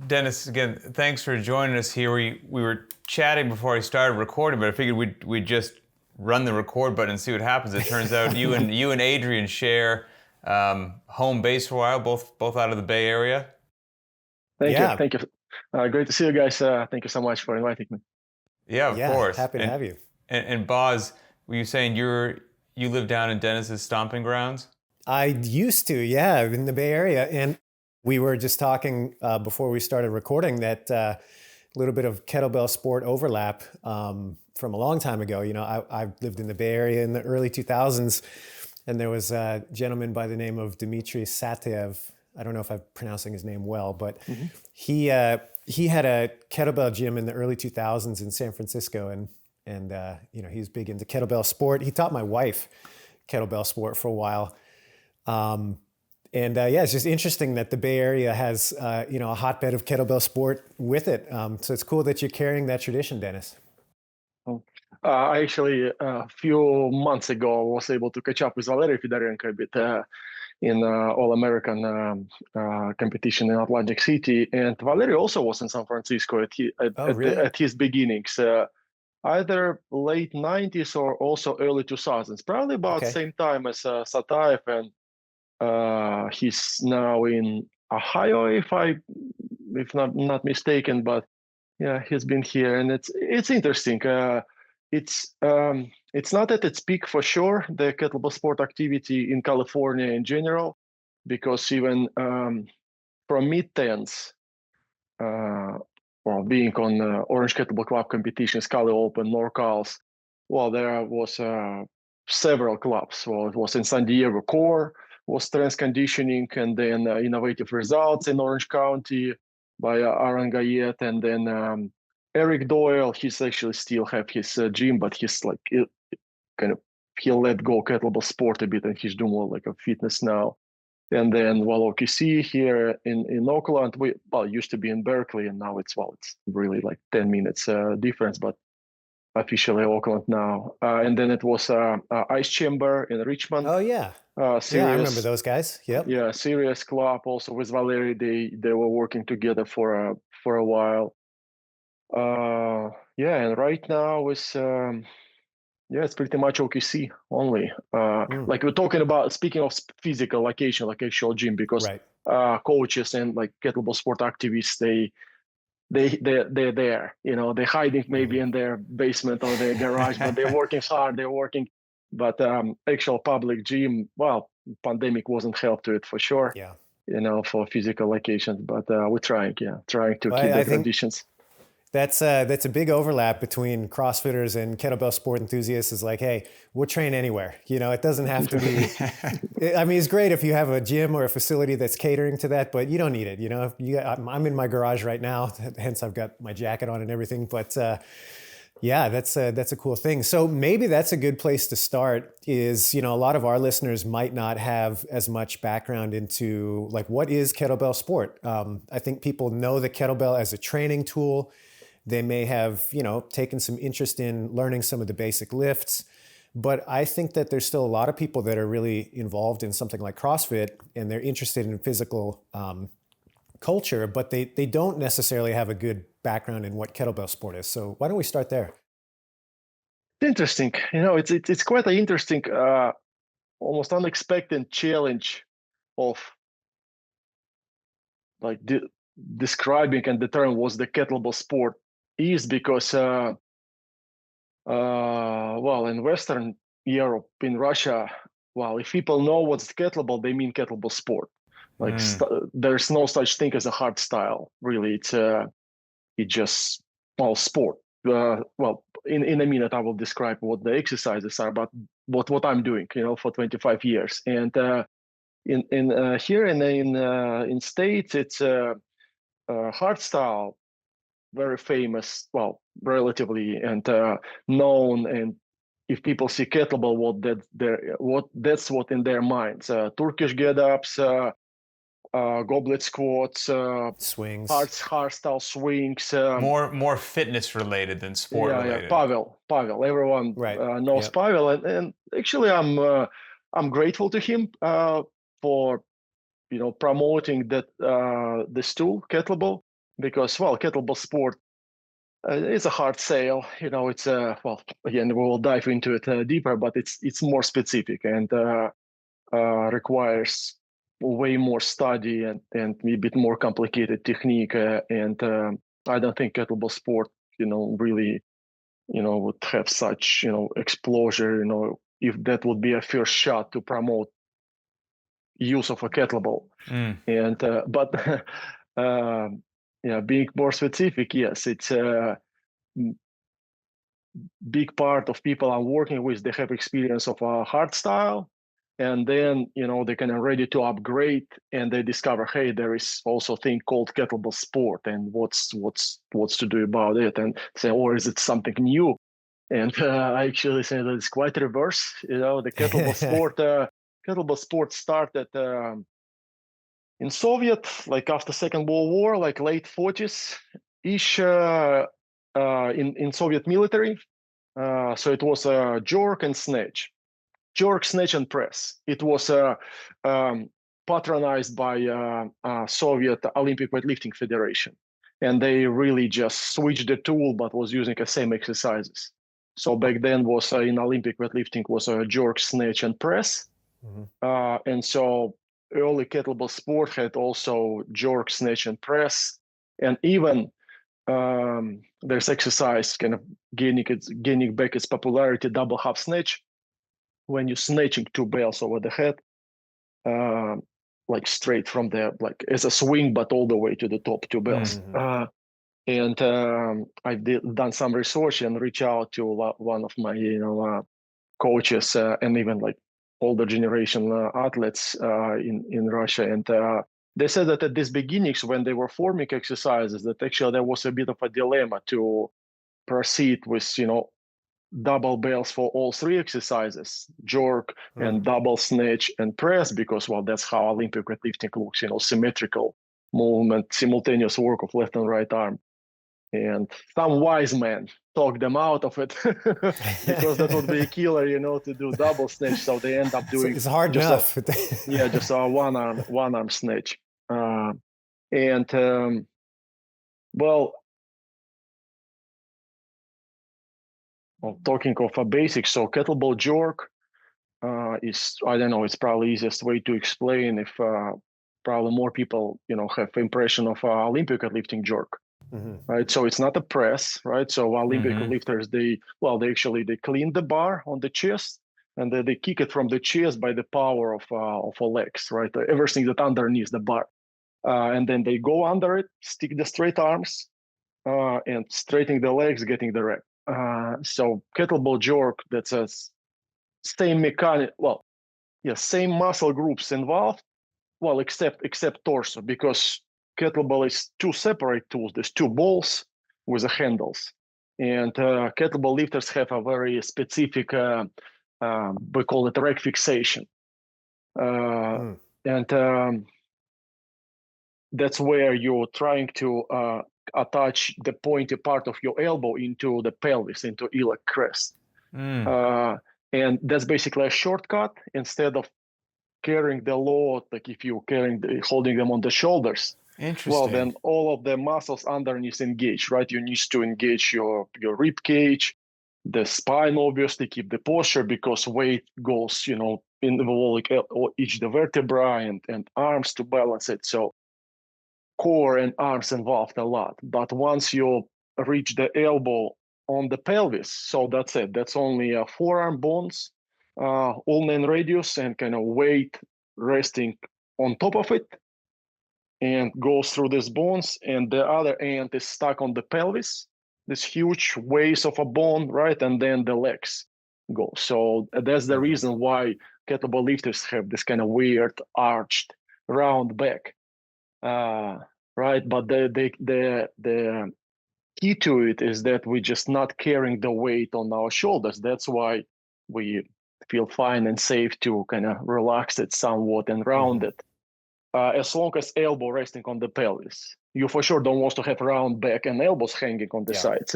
Dennis, again, thanks for joining us here. We were chatting before I started recording, but I figured we'd just run the record button and see what happens. It turns out you and Adrian share home base for a while, both out of the Bay Area. Thank you. Yeah, Thank you. Great to see you guys. Thank you so much for inviting me. Yeah, of yeah, course. happy to have you. And Boz, were you saying you live down in Dennis's stomping grounds? I used to, yeah, in the Bay Area. And we were just talking before we started recording that a little bit of kettlebell sport overlap from a long time ago. You know, I lived in the Bay Area in the early 2000s, and there was a gentleman by the name of Dmitry Satev. I don't know if I'm pronouncing his name well, but he had a kettlebell gym in the early 2000s in San Francisco, and you know, he was big into kettlebell sport. He taught my wife kettlebell sport for a while. Yeah, it's just interesting that the Bay Area has, you know, a hotbed of kettlebell sport with it. So it's cool that you're carrying that tradition, Dennis. I actually, a few months ago, was able to catch up with Valery Fedorenko a bit in All-American competition in Atlantic City. And Valery also was in San Francisco Really? at his beginnings, either late 90s or also early 2000s, probably about Okay. same time as Sataev. And he's now in Ohio, if not mistaken, but yeah, he's been here, and it's interesting. It's not at its peak for sure, the kettlebell sport activity in California in general, because even from mid-tens, well, being on Orange Kettlebell Club competitions, Cali Open, NorCals, well, there was several clubs. Well, it was in San Diego Core, was strength conditioning, and then Innovative Results in Orange County by Aaron Gayet, and then Eric Doyle. He's actually still have his gym, but he's like kind of he let go kettlebell sport a bit, and he's doing more like a fitness now. And then OKC here in Oakland, used to be in Berkeley, and now it's really like 10 minutes difference, but officially Oakland now. And then it was Ice Chamber in Richmond. Oh yeah. Yeah, I remember those guys. Yep. Yeah, serious club also with Valery. They were working together for a while. Yeah, and right now it's pretty much OKC only. Like we're talking about, speaking of physical location, like actual gym, because Right. coaches and like kettlebell sport activists, they're there. You know, they're hiding maybe in their basement or their garage, but they're working hard. They're working. But actual public gym, well, pandemic wasn't help to it for sure. Yeah. You know, for physical locations, but we're trying to keep the conditions. That's a big overlap between CrossFitters and kettlebell sport enthusiasts. Is like, hey, we'll train anywhere. You know, it doesn't have to be. I mean, it's great if you have a gym or a facility that's catering to that, but you don't need it. You know, I'm in my garage right now, hence I've got my jacket on and everything. But yeah, that's a cool thing. So maybe that's a good place to start. Is, you know, a lot of our listeners might not have as much background into like what is kettlebell sport. I think people know the kettlebell as a training tool. They may have, you know, taken some interest in learning some of the basic lifts, but I think that there's still a lot of people that are really involved in something like CrossFit, and they're interested in physical culture, but they don't necessarily have a good background in what kettlebell sport is. So why don't we start there? Interesting. You know, it's quite an interesting, almost unexpected challenge of like describing and determining what the kettlebell sport is, because well, in Western Europe, in Russia, well, if people know what's kettlebell, they mean kettlebell sport. Like there's no such thing as a hard style, really. It just, well, sport. Well, in a minute I will describe what the exercises are, but what I'm doing, you know, for 25 years. And in here in States, it's hard style, very famous, well, relatively, and known. And if people see kettlebell, that's what in their minds: Turkish get-ups, goblet squats, Swings, hard style swings. More fitness related than sport related. Pavel. Everyone knows Pavel, and actually, I'm grateful to him for, you know, promoting that this tool, kettlebell, because, well, kettlebell sport is a hard sale. It's well, again, we will dive into it deeper, but it's more specific and requires way more study and a bit more complicated technique. And I don't think kettlebell sport, really, would have such, exposure, if that would be a first shot to promote use of a kettlebell. And but being more specific, yes, it's a big part of people I'm working with. They have experience of a hard style, and then they kind of ready to upgrade, and they discover, hey, there is also a thing called kettlebell sport, and what's to do about it, and say, or is it something new? And I actually say that it's quite reverse. The kettlebell sport started in Soviet, like after Second World War, like late 40s ish, in Soviet military. So it was jerk and snatch. Jerk, snatch, and press. It was patronized by Soviet Olympic Weightlifting Federation. And they really just switched the tool, but was using the same exercises. So back then was in Olympic weightlifting was jerk, snatch, and press. And so early kettlebell sport had also jerk, snatch, and press. And even there's exercise kind of gaining back its popularity, double half snatch, when you're snatching two bells over the head, like straight from like as a swing, but all the way to the top, two bells. And I've done some research and reach out to one of my coaches and even like older generation athletes in Russia, and they said that at these beginnings, when they were forming exercises, that actually there was a bit of a dilemma to proceed with double bells for all three exercises, jerk and double snatch and press, because that's how Olympic weightlifting looks, symmetrical movement, simultaneous work of left and right arm. And some wise man talked them out of it because that would be a killer, to do double snatch. So they end up doing it's hard enough. just a one arm snatch. Talking of a basic, so kettlebell jerk is, I don't know, it's probably easiest way to explain if probably more people, have impression of Olympic weightlifting jerk. Right, so it's not a press, right? So Olympic lifters, they clean the bar on the chest, and then they kick it from the chest by the power of a legs, right? Everything that underneath the bar, and then they go under it, stick the straight arms, and straightening the legs, getting the rep. So kettlebell jerk, that's a same mechanic. Same muscle groups involved. Except torso, because kettlebell is two separate tools. There's two balls with the handles, and kettlebell lifters have a very specific, we call it rack fixation, and that's where you're trying to attach the pointy part of your elbow into the pelvis, into iliac crest, and that's basically a shortcut. Instead of carrying the load, like if you're holding them on the shoulders. Interesting. Then all of the muscles underneath engage, right? You need to engage your rib cage, the spine, obviously, keep the posture, because weight goes, in each the vertebra and arms to balance it. So core and arms involved a lot. But once you reach the elbow on the pelvis, so that's it. That's only forearm bones, ulnar radius, and kind of weight resting on top of it, and goes through these bones, and the other end is stuck on the pelvis, this huge waist of a bone, right? And then the legs go. So that's the reason why kettlebell lifters have this kind of weird arched round back, right? But the key to it is that we're just not carrying the weight on our shoulders. That's why we feel fine and safe to kind of relax it somewhat and round it. As long as elbow resting on the pelvis. You for sure don't want to have round back and elbows hanging on the sides.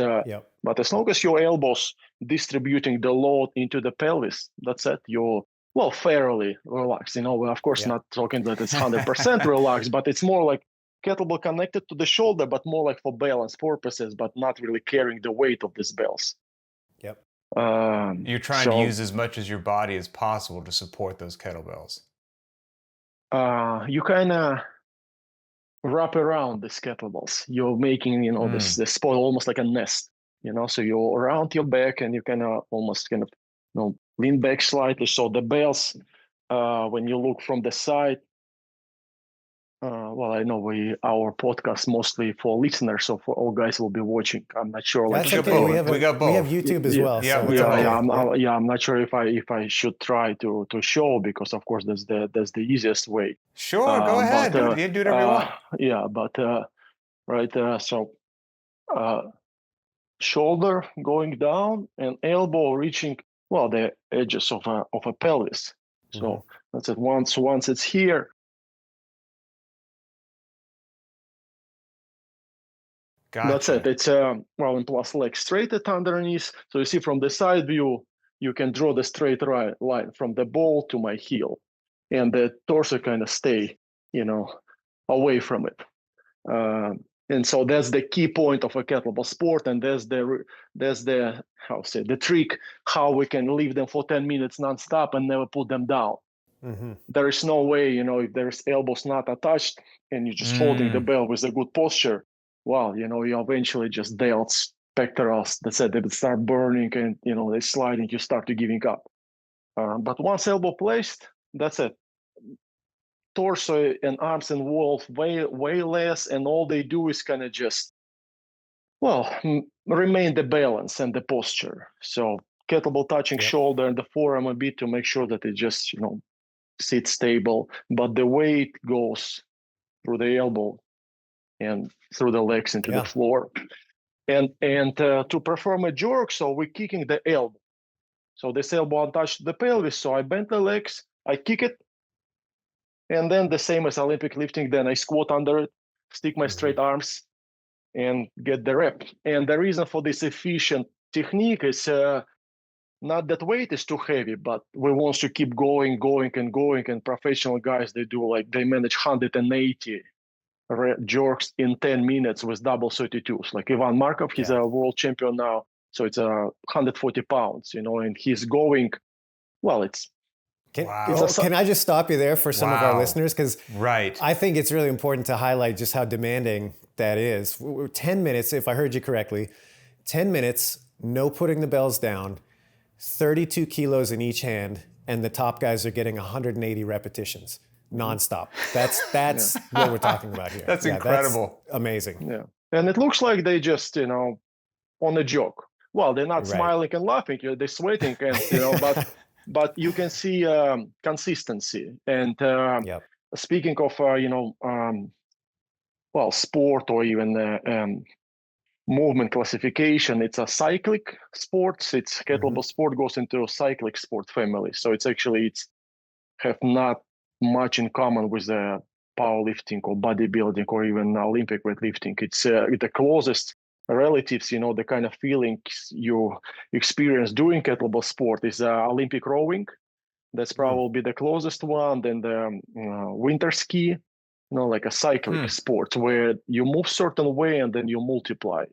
But as long as your elbows distributing the load into the pelvis, that's it. You're, fairly relaxed. Of course, not talking that it's 100% relaxed, but it's more like kettlebell connected to the shoulder, but more like for balance purposes, but not really carrying the weight of these bells. Yep. You're trying to use as much as your body as possible to support those kettlebells. You kind of wrap around these kettlebells. You're making, this spot almost like a nest, so you're around your back and you kind of almost lean back slightly. So the bells, when you look from the side, well, I know our podcast mostly for listeners, so for all guys will be watching. I'm not sure. That's okay. We got both. We have YouTube as well. I'm not sure if I should try to show, because of course that's the easiest way. Sure, go ahead. Do whatever you want. Yeah, but so shoulder going down and elbow reaching the edges of a pelvis. So that's it. Once it's here. Gotcha. That's it. It's and plus leg straight at underneath. So you see from the side view, you can draw the straight line from the ball to my heel, and the torso kind of stay, away from it. And so that's the key point of a kettlebell sport, and that's the the trick how we can leave them for 10 minutes nonstop and never put them down. There is no way, if there's elbows not attached and you're just holding the bell with a good posture. Well, you eventually just delts, pectorals, that's it, they start burning and, they're sliding, you start to giving up. But once elbow placed, that's it. Torso and arms involved way less, and all they do is kind of just, remain the balance and the posture. So kettlebell touching shoulder and the forearm a bit to make sure that it just, sits stable, but the weight goes through the elbow and through the legs into the floor. And to perform a jerk, so we're kicking the elbow. So this elbow untouched the pelvis, so I bend the legs, I kick it, and then the same as Olympic lifting, then I squat under it, stick my straight arms, and get the rep. And the reason for this efficient technique is not that weight is too heavy, but we want to keep going. And professional guys, they manage 180 jerks in 10 minutes with double 32s. Like Ivan Markov, he's a world champion now. So it's 140 pounds, and he's going, it's. Can I just stop you there for some of our listeners? Because I think it's really important to highlight just how demanding that is. 10 minutes, if I heard you correctly, 10 minutes, no putting the bells down, 32 kilos in each hand, and the top guys are getting 180 repetitions nonstop. That's what we're talking about here. That's incredible. That's amazing. Yeah. And it looks like they just, on a joke. Well, they're not smiling and laughing, they're sweating, and, but you can see consistency. And speaking of, sport or even movement classification, it's a cyclic sports. It's kettlebell sport goes into a cyclic sport family. So it's have not much in common with powerlifting or bodybuilding or even Olympic weightlifting. It's the closest relatives, the kind of feelings you experience doing kettlebell sport is Olympic rowing. That's probably the closest one. Then the winter ski, like a cyclic sport where you move certain way and then you multiply.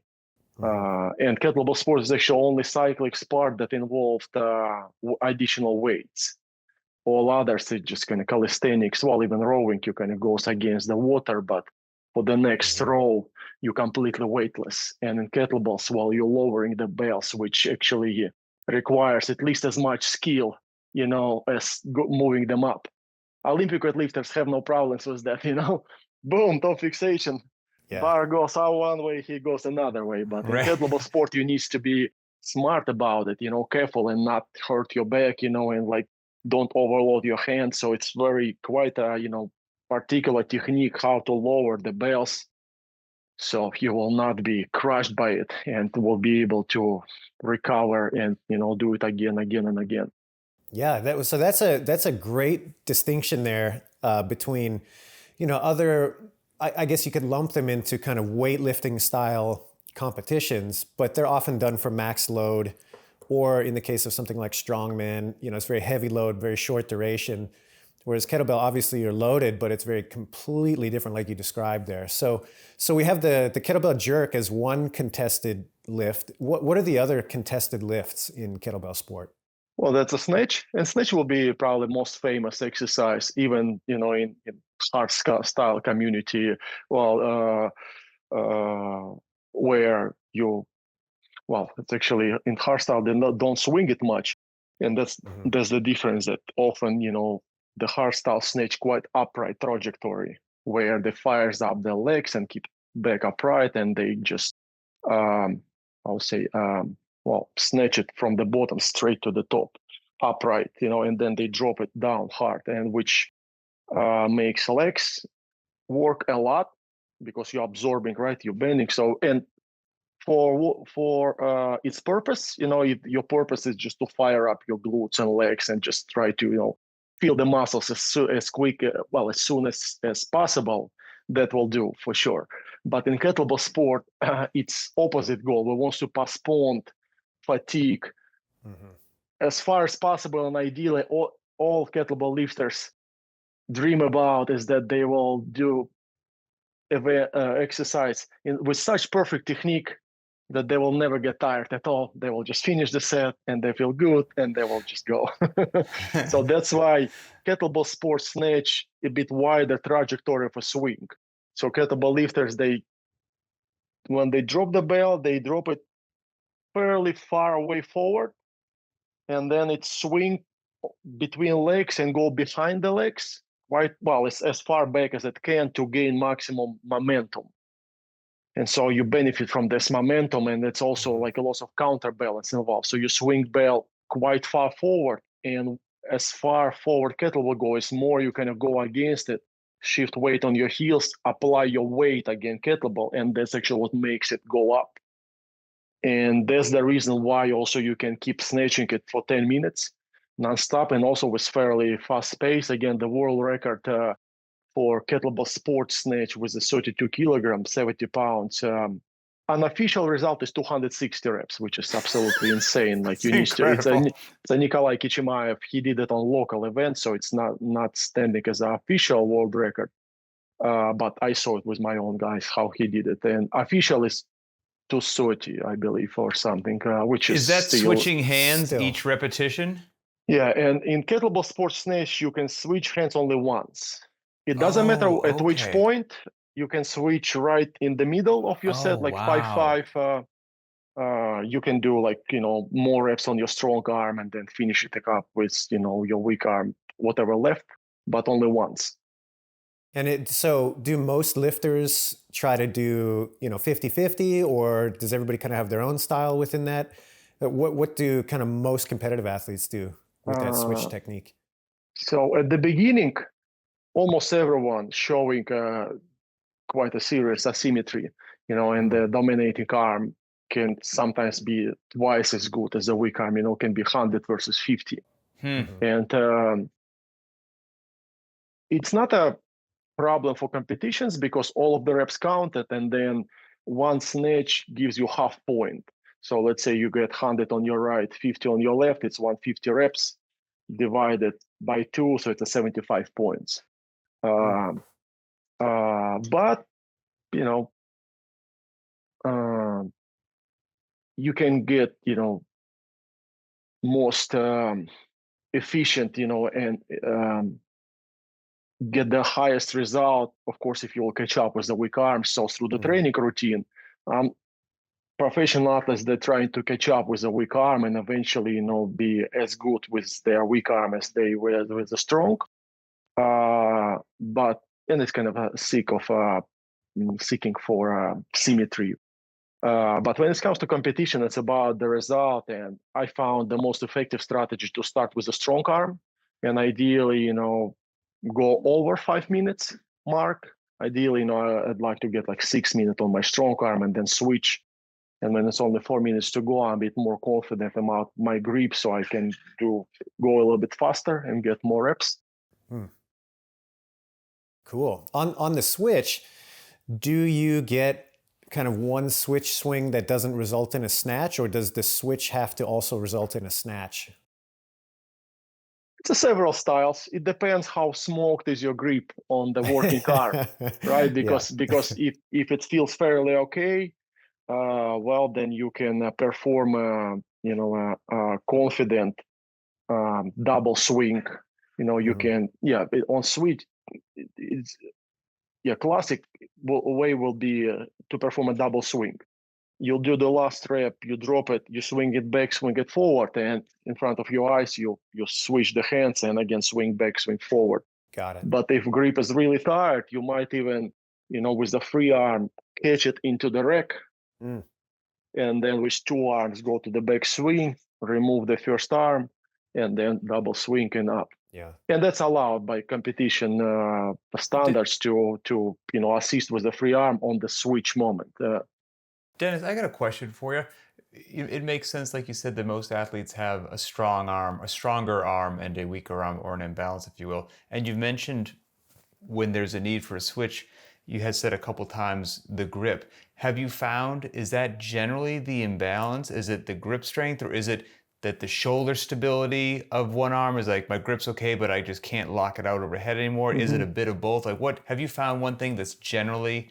And kettlebell sport is actually only cyclic sport that involved additional weights. All others, it's just kind of calisthenics. Well, even rowing, you kind of goes against the water, but for the next row, you're completely weightless. And in kettlebells, you're lowering the bells, which actually requires at least as much skill, as moving them up. Olympic weightlifters have no problems with that, Boom, top fixation. Yeah. Bar goes out one way, he goes another way. But in kettlebell sport, you need to be smart about it, careful and not hurt your back, and don't overload your hands. So it's quite a, particular technique how to lower the bells so you will not be crushed by it and will be able to recover and, do it again and again. Yeah, that's a great distinction there between, other, I guess you could lump them into kind of weightlifting style competitions, but they're often done for max load, or in the case of something like strongman, it's very heavy load, very short duration, Whereas kettlebell, obviously you're loaded, but it's very completely different, like you described there. So we have the kettlebell jerk as one contested lift. What are the other contested lifts in kettlebell sport? Well, that's a snatch, and snatch will be probably most famous exercise, even in hard style community. Well, where it's actually in hardstyle they don't swing it much, and that's the difference. That often the hardstyle snatch quite upright trajectory where they fires up their legs and keep back upright, and they just I would say snatch it from the bottom straight to the top upright, and then they drop it down hard, and which makes legs work a lot because you're absorbing, right? You're bending. So, and for its purpose, your purpose is just to fire up your glutes and legs and just try to feel the muscles as soon as possible. That will do for sure. But in kettlebell sport, it's opposite goal. We want to postpone fatigue as far as possible, and ideally all kettlebell lifters dream about is that they will do exercise with such perfect technique that they will never get tired at all. They will just finish the set and they feel good and they will just go. So that's why kettlebell sports snatch a bit wider trajectory of a swing. So kettlebell lifters, when they drop the bell, they drop it fairly far away forward, and then it swing between legs and go behind the legs quite well, as far back as it can to gain maximum momentum. And so you benefit from this momentum, and it's also like a loss of counterbalance involved. So you swing bell quite far forward, and as far forward kettlebell goes, more you kind of go against it, shift weight on your heels, apply your weight against kettlebell, and that's actually what makes it go up. And that's the reason why also you can keep snatching it for 10 minutes nonstop, and also with fairly fast pace. Again, the world record for kettlebell sports snatch was a 32 kilograms, 70 pounds. Unofficial result is 260 reps, which is absolutely insane. Like it's a Nikolai Kichimaev. He did it on local events, so it's not standing as an official world record. But I saw it with my own guys how he did it, and official is 230, I believe, or something. Which is that still, switching hands each repetition? Yeah, and in kettlebell sports snatch, you can switch hands only once. It doesn't matter at which point. You can switch right in the middle of your set, like 5-5. You can do more reps on your strong arm and then finish it up with your weak arm, whatever left, but only once. And so do most lifters try to do 50-50, or does everybody kind of have their own style within that? What do kind of most competitive athletes do with that switch technique? So at the beginning, almost everyone showing quite a serious asymmetry, and the dominating arm can sometimes be twice as good as the weak arm, can be 100 versus 50. And it's not a problem for competitions because all of the reps counted, and then one snatch gives you half point. So let's say you get 100 on your right, 50 on your left, it's 150 reps divided by 2, so it's a 75 points. But you can get most efficient and get the highest result, of course, if you will catch up with the weak arms. So through the training routine, professional athletes, they're trying to catch up with the weak arm and eventually be as good with their weak arm as they were with the strong. But it's kind of seeking for symmetry. But when it comes to competition, it's about the result. And I found the most effective strategy to start with a strong arm, and ideally, go over 5 minutes mark. Ideally, I'd like to get like 6 minutes on my strong arm and then switch. And when it's only 4 minutes to go, I'm a bit more confident about my grip, so I can go a little bit faster and get more reps. Cool. On the switch, do you get kind of one switch swing that doesn't result in a snatch, or does the switch have to also result in a snatch? It's a several styles. It depends how smoked is your grip on the working arm, right? Because if it feels fairly okay, well, then you can perform a confident double swing. You can on switch. It's classic way will be to perform a double swing. You'll do the last rep, you drop it, you swing it back, swing it forward, and in front of your eyes, you switch the hands and again swing back, swing forward. Got it. But if grip is really tired, you might even, with the free arm, catch it into the rack, and then with two arms go to the back swing, remove the first arm, and then double swing and up. Yeah. And that's allowed by competition standards to assist with the free arm on the switch moment. Denis, I got a question for you. It makes sense, like you said, that most athletes have a stronger arm, and a weaker arm, or an imbalance, if you will. And you've mentioned when there's a need for a switch, you had said a couple times the grip. Have you found, is that generally the imbalance? Is it the grip strength, or is it that the shoulder stability of one arm is like, my grip's okay, but I just can't lock it out overhead anymore? Mm-hmm. Is it a bit of both? Like, what have you found one thing that's generally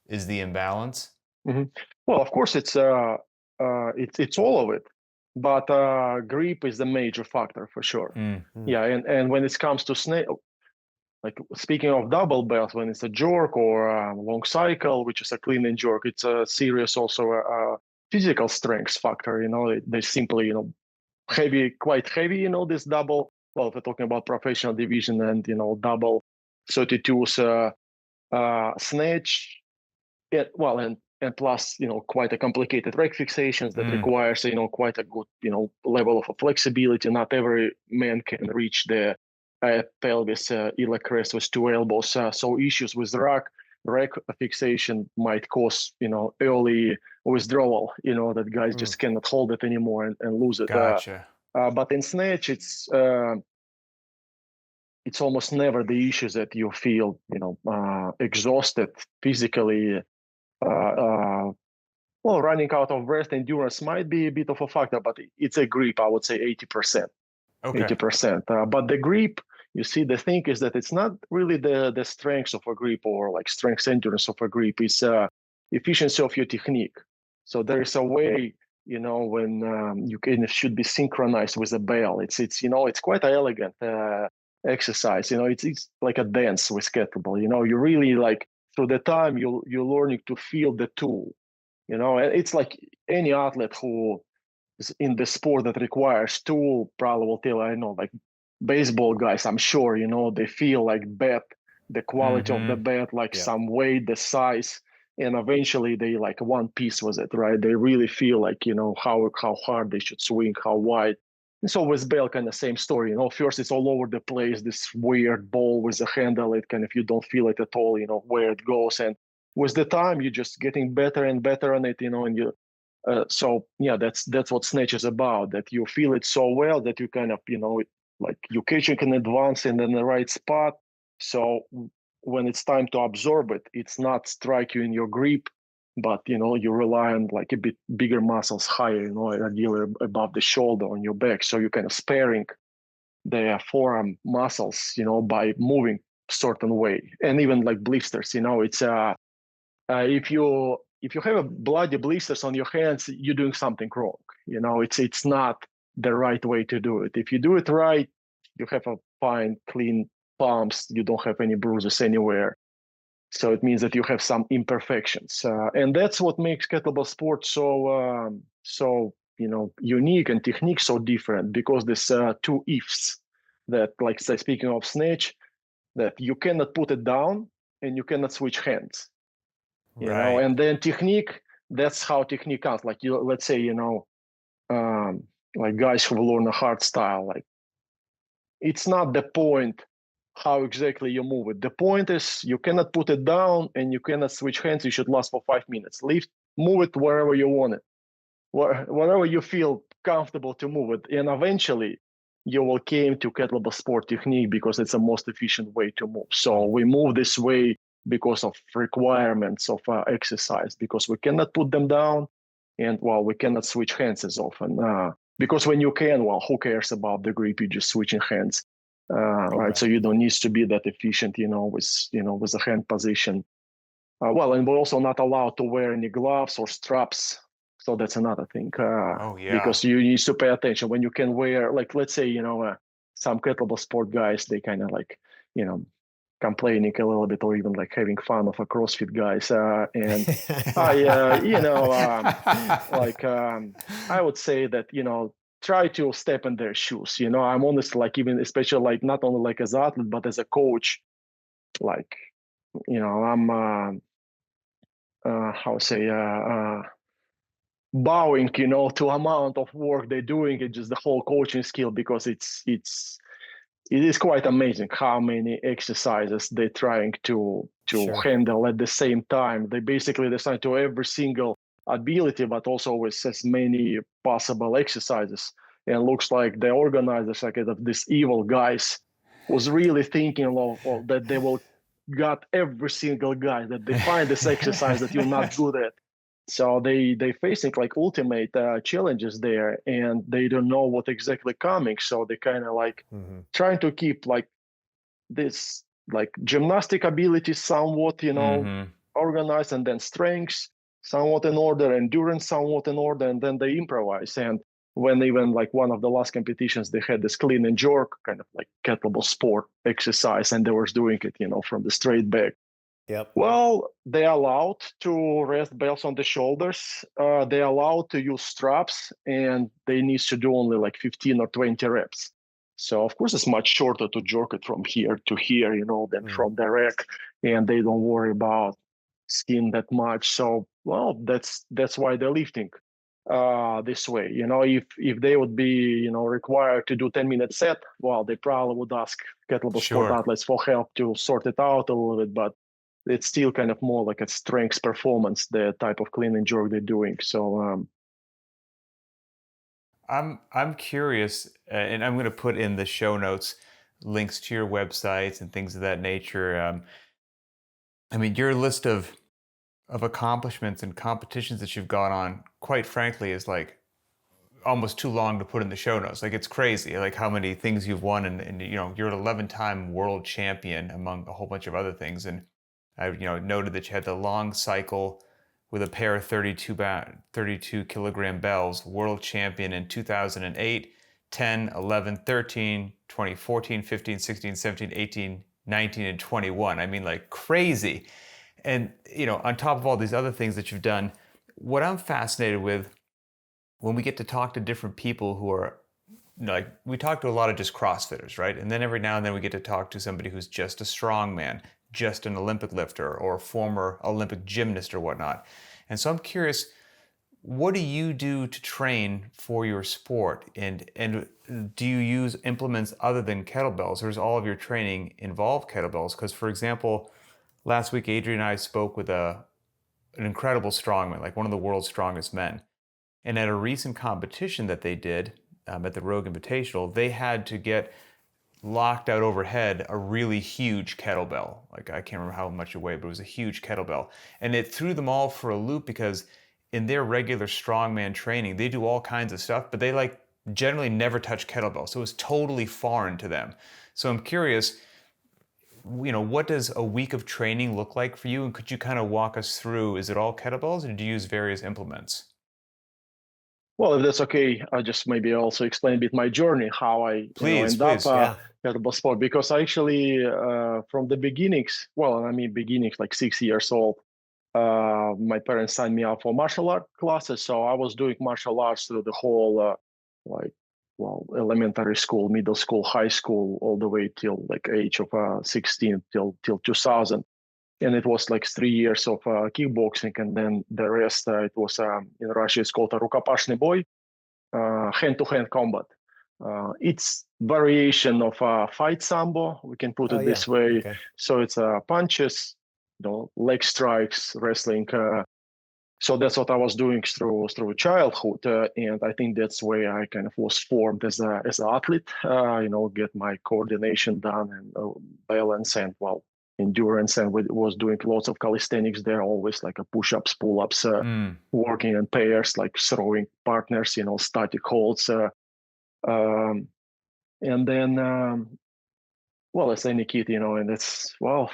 is the imbalance? Mm-hmm. Well, of course, it's all of it, but grip is the major factor for sure. Mm-hmm. Yeah, and when it comes to snake, like speaking of double bells, when it's a jerk or a long cycle, which is a clean and jerk, it's a serious also a physical strength factor. They simply quite heavy. This double. Well, if we're talking about professional division and double 32s snatch. And plus, quite a complicated rack fixations that requires, quite a good, level of flexibility. Not every man can reach the pelvis iliac crest with two elbows. So issues with rack fixation might cause, early withdrawal, that guys just cannot hold it anymore and lose it. Gotcha. But in snatch, it's almost never the issues that you feel, exhausted physically. Well, running out of breath, endurance might be a bit of a factor, but it's a grip. I would say 80%. Okay. 80%. But the grip, you see, the thing is that it's not really the strength of a grip or like strength endurance of a grip. It's efficiency of your technique. So there is a way, when it should be synchronized with a bell. It's quite an elegant exercise. It's like a dance with kettlebell. You really like. Through the time you're learning to feel the tool, and it's like any athlete who is in the sport that requires tool probably will tell. I know, like baseball guys, I'm sure they feel like bat, the quality of the bat, like some weight, the size, and eventually they like one piece with it, right? They really feel like how hard they should swing, how wide. And so with bell, kind of same story. First it's all over the place, this weird ball with a handle. It kind of, you don't feel it at all, where it goes. And with the time, you're just getting better and better on it, and you. So yeah, that's what snatch is about. That you feel it so well that you kind of, like you catch it in advance and in the right spot. So when it's time to absorb it, it's not strike you in your grip, but you rely on like a bit bigger muscles higher, ideally above the shoulder on your back. So you're kind of sparing the forearm muscles, by moving certain way. And even like blisters, it's if you have a bloody blisters on your hands, you're doing something wrong. It's not the right way to do it. If you do it right, you have a fine, clean palms. You don't have any bruises anywhere. So it means that you have some imperfections, and that's what makes kettlebell sport so unique and technique so different. Because there's two ifs that, like speaking of snatch, that you cannot put it down and you cannot switch hands, Right. And then technique. That's how technique counts. Like let's say like guys who learn a hard style, like it's not the point how exactly you move it. The point is you cannot put it down and you cannot switch hands. You should last for 5 minutes. Move it wherever you want it, wherever you feel comfortable to move it. And eventually you will came to kettlebell sport technique because it's the most efficient way to move. So we move this way because of requirements of exercise, because we cannot put them down and we cannot switch hands as often. Because when you can, who cares about the grip? You're just switching hands. right? So you don't need to be that efficient, with the hand position. And we're also not allowed to wear any gloves or straps. So that's another thing. Oh yeah. Because you need to pay attention when you can wear, like, let's say, some kettlebell sport guys, they kind of like, complaining a little bit or even like having fun of a CrossFit guys. And I would say that, try to step in their shoes. I'm honestly like, even especially like not only like as an athlete, but as a coach, like, I'm, bowing, to amount of work they're doing. It's just the whole coaching skill, because it is quite amazing how many exercises they're trying to Sure. handle at the same time. They basically decide to every single ability, but also with as many possible exercises. And looks like the organizers, like these evil guys, was really thinking of that they will got every single guy that they find this exercise that you're not good at. So they facing like ultimate challenges there, and they don't know what exactly coming. So they kind of like trying to keep like this like gymnastic ability somewhat, organized, and then strengths somewhat in order, endurance somewhat in order, and then they improvise. And when even like one of the last competitions, they had this clean and jerk kind of like kettlebell sport exercise, and they were doing it, from the straight back. Yep. Well, they're allowed to rest belts on the shoulders. They're allowed to use straps, and they need to do only like 15 or 20 reps. So of course, it's much shorter to jerk it from here to here, than from the rack, and they don't worry about skin that much. So, well, that's why they're lifting this way. If they would be, required to do 10-minute set, well, they probably would ask kettlebell sport athletes for help to sort it out a little bit, but it's still kind of more like a strength performance, the type of clean and jerk they're doing. So I'm curious, and I'm going to put in the show notes links to your websites and things of that nature. I mean, your list of accomplishments and competitions that you've gone on, quite frankly, is like almost too long to put in the show notes. Like, it's crazy, like how many things you've won, and you're an 11-time world champion among a whole bunch of other things. And I noted that you had the long cycle with a pair of 32 kilogram bells, world champion in 2008, 10, 11, 13, 2014, 15, 16, 17, 18, 19, and 21. I mean, like crazy. And, on top of all these other things that you've done, what I'm fascinated with when we get to talk to different people who are, like, we talk to a lot of just CrossFitters, right? And then every now and then we get to talk to somebody who's just a strongman, just an Olympic lifter, or a former Olympic gymnast or whatnot. And so I'm curious, what do you do to train for your sport? And do you use implements other than kettlebells, or does all of your training involve kettlebells? Because, for example, last week Adrian and I spoke with an incredible strongman, like one of the world's strongest men. And at a recent competition that they did at the Rogue Invitational, they had to get locked out overhead a really huge kettlebell. Like, I can't remember how much it weighed, but it was a huge kettlebell. And it threw them all for a loop, because in their regular strongman training, they do all kinds of stuff, but they like generally never touch kettlebell. So it was totally foreign to them. So I'm curious, what does a week of training look like for you? And could you kind of walk us through, is it all kettlebells, or do you use various implements? Well, if that's okay, I just maybe also explain a bit my journey, how I end up kettlebell sport. Because actually, from the beginnings, like 6 years old, my parents signed me up for martial art classes. So I was doing martial arts through the whole, elementary school, middle school, high school, all the way till like age of 16 till 2000. And it was like 3 years of kickboxing, and then the rest, it was in Russia, it's called a rukopashny boy, hand-to-hand combat. It's variation of fight sambo, we can put it this way. Okay. So it's punches, leg strikes, wrestling. So that's what I was doing through childhood, and I think that's where I kind of was formed as an athlete. Get my coordination done, and balance, and endurance, and we was doing lots of calisthenics there, always like a push-ups, pull-ups, working in pairs, like throwing partners, static holds. And then well, as any kid, and it's, well,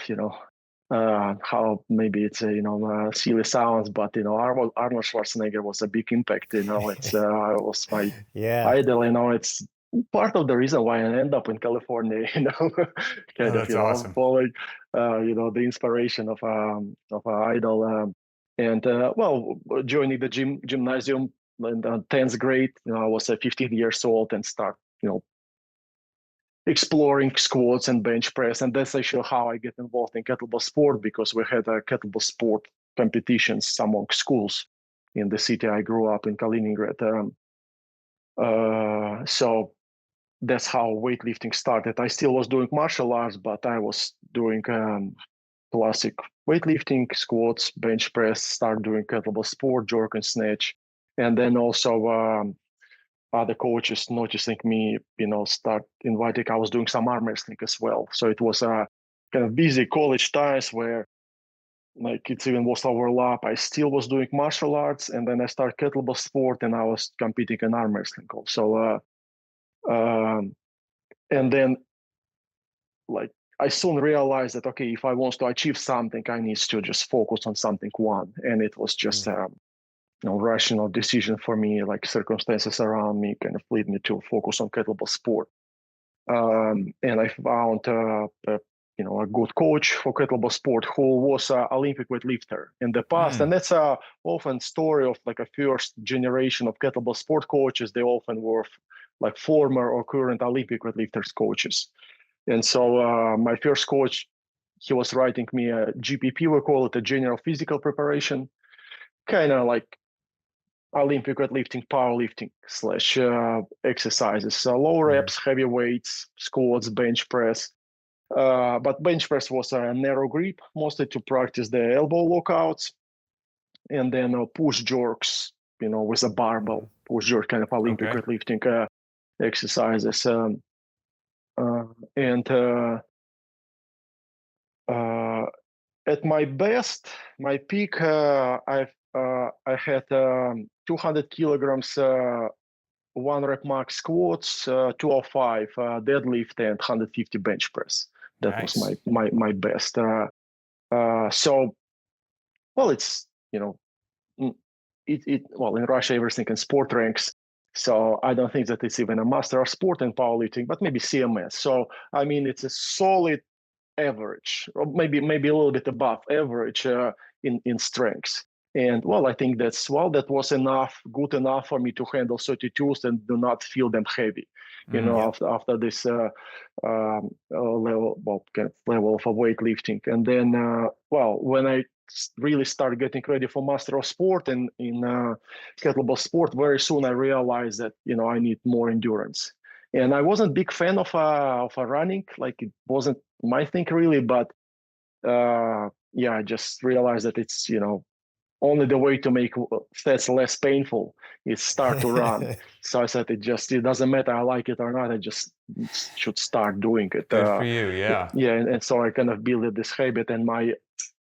how maybe it's a, silly sounds, but, Arnold Schwarzenegger was a big impact, it's, was my Yeah. idol, it's part of the reason why I end up in California, Oh, kind of, that's awesome. following, the inspiration of an idol, and well, joining the gymnasium in the 10th grade, I was 15 years old and start, exploring squats and bench press. And that's actually how I get involved in kettlebell sport, because we had kettlebell sport competitions among schools in the city I grew up in, Kaliningrad. So that's how weightlifting started. I still was doing martial arts, but I was doing classic weightlifting, squats, bench press, start doing kettlebell sport, jerk and snatch. And then also other coaches noticing me, start inviting. I was doing some arm wrestling as well. So it was a kind of busy college times where like it even was overlap. I still was doing martial arts, and then I started kettlebell sport, and I was competing in arm wrestling also. And then like I soon realized that, okay, if I want to achieve something, I need to just focus on something one. And it was just rational decision for me, like circumstances around me kind of lead me to focus on kettlebell sport. And I found a good coach for kettlebell sport who was an Olympic weightlifter in the past. And that's a often story of like a first generation of kettlebell sport coaches. They often were like former or current Olympic weightlifters coaches. And so my first coach, he was writing me a GPP, we call it a general physical preparation, kind of like Olympic weightlifting, powerlifting / exercises. So low reps, heavy weights, squats, bench press. But bench press was a narrow grip, mostly to practice the elbow lockouts, and then push jerks, with a barbell, push jerk kind of Olympic weightlifting exercises. And at my best, my peak, I had 200 kilograms, 1 rep max squats, 205 deadlift, and 150 bench press. That was my best. So, well, it's well, in Russia everything in sport ranks. So I don't think that it's even a master of sport in powerlifting, but maybe CMS. So I mean, it's a solid average, or maybe a little bit above average in strengths. And well, I think that was good enough for me to handle 32s and do not feel them heavy. After this level of weightlifting, and then when I really started getting ready for master of sport in kettlebell sport, very soon I realized that I need more endurance. And I wasn't a big fan of a running, like it wasn't my thing really, but I just realized that it's only the way to make stats less painful is start to run. So I said it doesn't matter I like it or not, I just should start doing it. Good for you, yeah. Yeah, and so I kind of built this habit, and my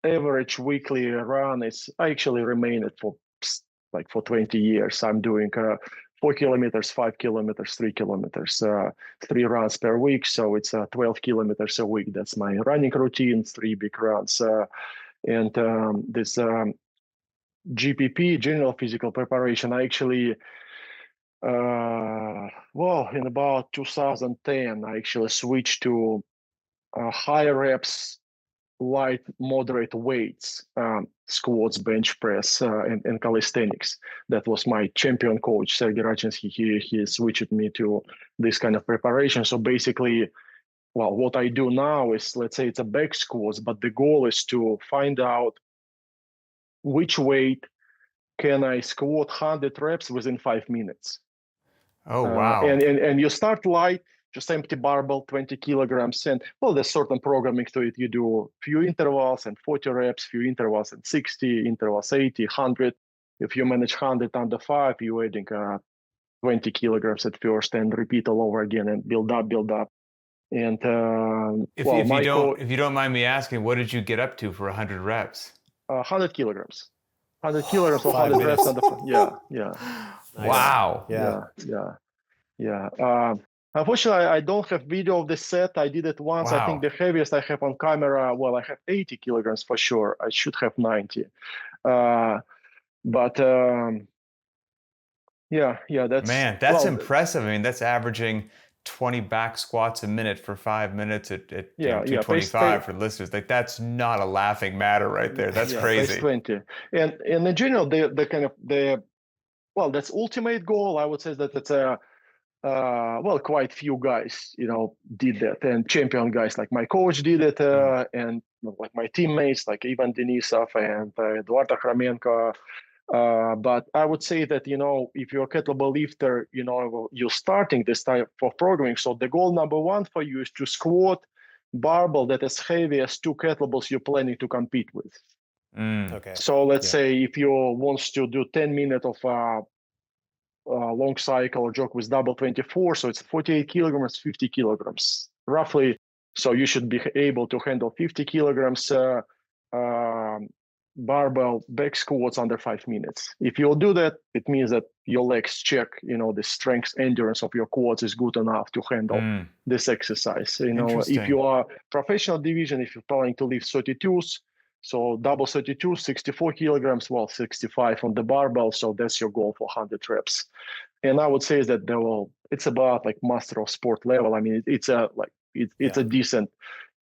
average weekly run is I actually remain it for 20 years. I'm doing 4 kilometers, 5 kilometers, 3 kilometers, 3 runs per week. So it's 12 kilometers a week. That's my running routine, 3 big runs. And this GPP, general physical preparation, I actually, in about 2010, I actually switched to higher reps, light, moderate weights, squats, bench press, and calisthenics. That was my champion coach, Sergey Rachinsky. He switched me to this kind of preparation. So basically, what I do now is, let's say it's a back squats, but the goal is to find out which weight can I squat 100 reps within 5 minutes. Oh, wow. And you start light, just empty barbell, 20 kilograms. And well, there's certain programming to it. You do few intervals and 40 reps, few intervals and 60, intervals 80, 100. If you manage 100 under 5, you're adding 20 kilograms at first and repeat all over again and build up. And if you don't mind me asking, what did you get up to for 100 reps? 100 kilograms. 100 kilograms or 100 reps under 5. Yeah. Nice. Wow. Yeah. Unfortunately, I don't have video of the set. I did it once. I think Wow. the heaviest I have on camera, well, I have 80 kilograms for sure. I should have 90. But yeah, that's, Man, that's well, impressive. I mean, that's averaging 20 back squats a minute for 5 minutes at yeah, pace, 225 for listeners. Like that's not a laughing matter right there. That's yeah, pace crazy. 20. And in general, the kind of well, that's ultimate goal. I would say that it's a, well, quite few guys, did that, and champion guys like my coach did it, and like my teammates like Adiran Denis and Eduardo Kramenko. But I would say that, if you're a kettlebell lifter, you're starting this type of programming. So the goal number one for you is to squat barbell that is heavy as 2 kettlebells you're planning to compete with. Okay. So let's say if you want to do 10 minutes of long cycle or jog with double 24, so it's 48 kilograms, 50 kilograms roughly. So you should be able to handle 50 kilograms barbell back squats under 5 minutes. If you'll do that, it means that your legs check, the strength endurance of your quads is good enough to handle this exercise. If you are professional division, if you're planning to lift 32s, so double 32, 64 kilograms, well, 65 on the barbell. So that's your goal for 100 reps. And I would say that it's about like master of sport level. I mean, it's a decent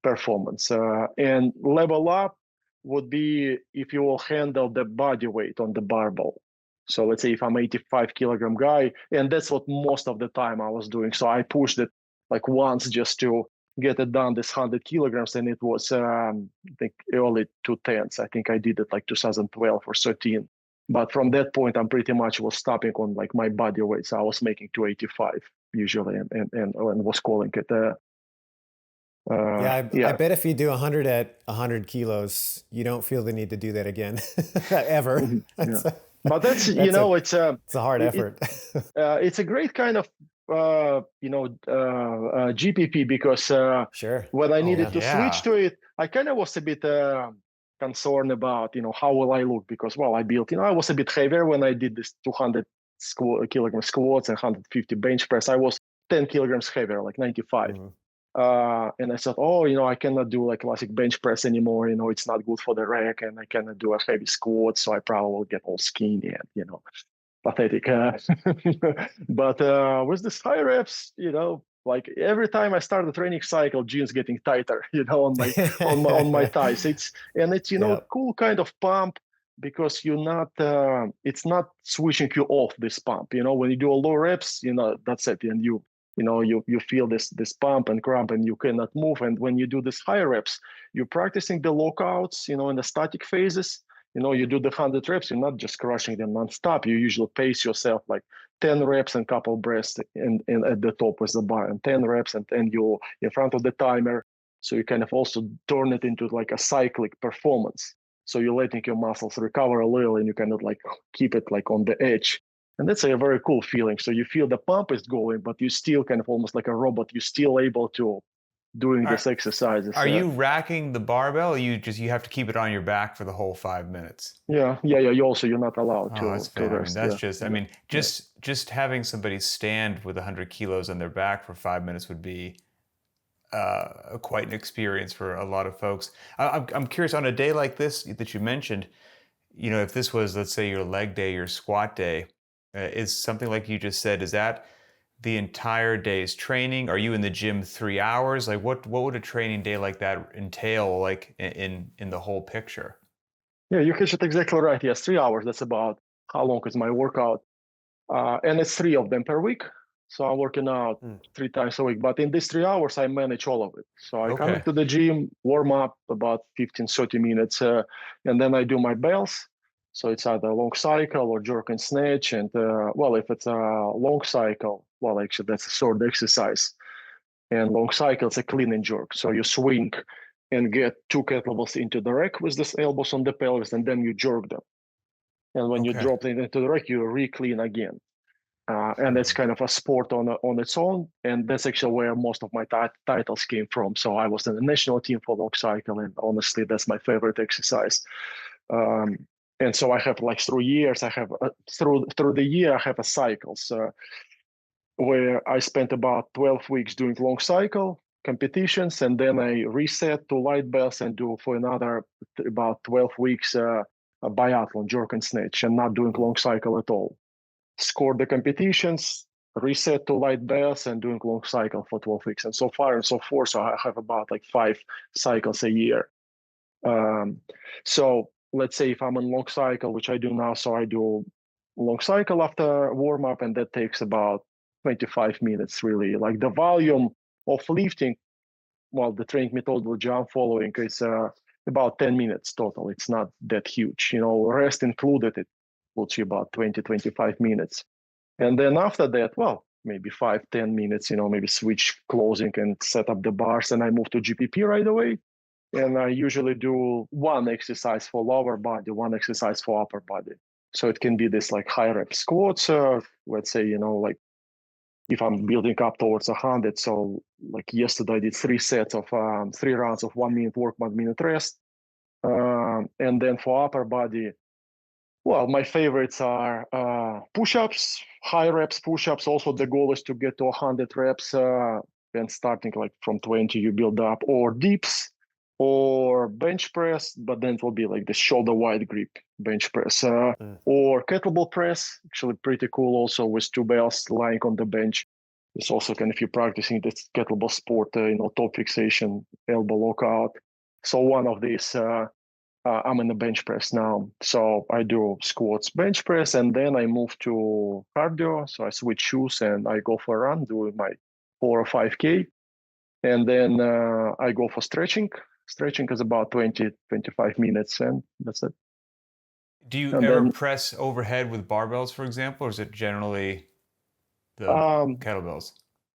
performance. And level up would be if you will handle the body weight on the barbell. So let's say if I'm 85 kilogram guy, and that's what most of the time I was doing. So I pushed it like once just to get it done, this 100 kilograms, and it was I think early 2010s. I think I did it like 2012 or 13. But from that point, I'm pretty much was stopping on like my body weight. So I was making 285 usually, and was calling it. I bet if you do 100 at 100 kilos, you don't feel the need to do that again, ever. Yeah. But that's it's a hard effort. It's a great kind of GPP, because Sure. when I needed to switch to it, I kind of was a bit concerned about how will I look, because I built I was a bit heavier when I did this 200 kilogram squats and 150 bench press. I was 10 kilograms heavier, like 95. And I thought, I cannot do like classic bench press anymore. It's not good for the rack, and I cannot do a heavy squat, so I probably will get all skinny and pathetic. But with this high reps, like every time I start the training cycle, jeans getting tighter, on my on my thighs. It's cool kind of pump, because you're not it's not switching you off this pump. When you do a low reps, that's it, and you feel this pump and cramp, and you cannot move. And when you do this higher reps, you're practicing the lockouts, in the static phases. You do the 100 reps, you're not just crushing them nonstop. You usually pace yourself like 10 reps and couple breaths and at the top with the bar, and 10 reps, and then you're in front of the timer. So you kind of also turn it into like a cyclic performance. So you're letting your muscles recover a little, and you kind of like keep it like on the edge. And that's a very cool feeling. So you feel the pump is going, but you still kind of almost like a robot. You're still able to doing this exercises. Are you racking the barbell, or you have to keep it on your back for the whole 5 minutes? Yeah. You're not allowed to That's fair. rest. Just having somebody stand with 100 kilos on their back for 5 minutes would be quite an experience for a lot of folks. I'm curious, on a day like this that you mentioned, if this was, let's say, your leg day, your squat day, is something like you just said, is that the entire day's training? Are you in the gym 3 hours? Like what would a training day like that entail, like in the whole picture? Yeah, you hit it exactly right. Yes, 3 hours. That's about how long is my workout. And it's 3 of them per week. So I'm working out 3 times a week. But in these 3 hours, I manage all of it. So I come into the gym, warm up about 15, 30 minutes, and then I do my bells. So it's either a long cycle or jerk and snatch. And if it's a long cycle, actually that's a short exercise. And long cycle, it's a clean and jerk. So you swing and get 2 kettlebells into the rack with the elbows on the pelvis, and then you jerk them. And when you drop it into the rack, you re-clean again. And that's kind of a sport on its own. And that's actually where most of my titles came from. So I was in the national team for long cycle, and honestly, that's my favorite exercise. And so I have like through years, I have through the year, I have a cycle. So where I spent about 12 weeks doing long cycle competitions, and then I reset to light bells and do for another about 12 weeks a biathlon, jerk and snatch, and not doing long cycle at all. Scored the competitions, reset to light bells, and doing long cycle for 12 weeks, and so far and so forth. So I have about like 5 cycles a year. So let's say if I'm on long cycle, which I do now, so I do long cycle after warm up, and that takes about 25 minutes really. Like the volume of lifting, well, the training methodology I'm following is about 10 minutes total. It's not that huge, rest included, it puts you about 20-25 minutes. And then after that, well, maybe 5-10 minutes, maybe switch closing and set up the bars, and I move to GPP right away. And I usually do one exercise for lower body, one exercise for upper body. So it can be this like high rep squats, let's say, like if I'm building up towards 100. So like yesterday I did 3 sets of 3 rounds of 1 minute work, 1 minute rest. And then for upper body, well, my favorites are push-ups, high reps push-ups. Also, the goal is to get to 100 reps and starting like from 20, you build up, or dips, or bench press, but then it will be like the shoulder wide grip bench press, or kettlebell press. Actually, pretty cool also with 2 bells lying on the bench. It's also kind of if you're practicing this kettlebell sport, toe fixation, elbow lockout. So one of these, I'm in the bench press now. So I do squats, bench press, and then I move to cardio. So I switch shoes and I go for a run, doing my 4 or 5K. And then I go for stretching. Stretching is about 20-25 minutes, and that's it. Do you ever press overhead with barbells, for example, or is it generally the kettlebells?